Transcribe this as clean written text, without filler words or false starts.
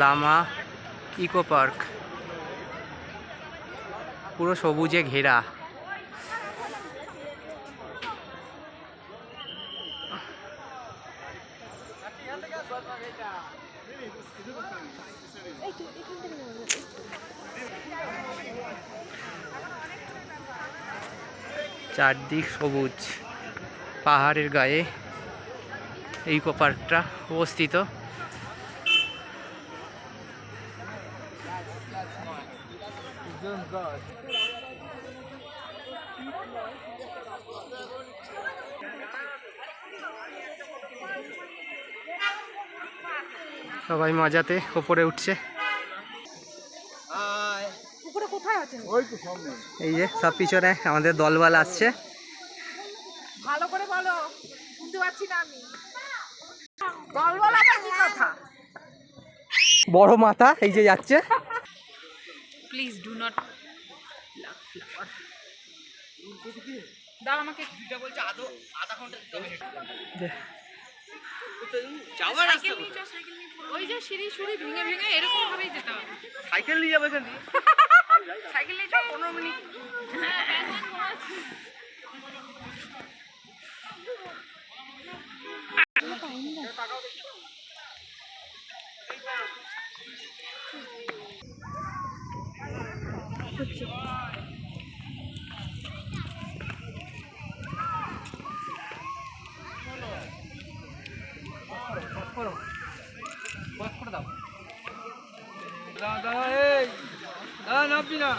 Lama eco park, পুরো সবুজে ঘেরা। চারদিক সবুজ, পাহাড়ের গায়ে এই ইকো পার্কটা অবস্থিত। সবাই মজাতে ওপরে উঠছে। এই যে সব পিছনে আমাদের দলবল আসছে। ভালো করে বলো, শুনতে পাচ্ছি না আমি। দলবল আবার কি কথা? বড় মাথা এই যে যাচ্ছে। প্লিজ ডু নট দাও আমাকে। বলছে আধা ঘন্টা ওই যে সিঁড়ি সুড়ি ভেঙে ভেঙে এরকম ভাবেই যেতে হবে। সাইকেল নিয়ে যাবে এখানে, সাইকেল নিয়ে যাও 15 মিনিট। দাদা নামবি না।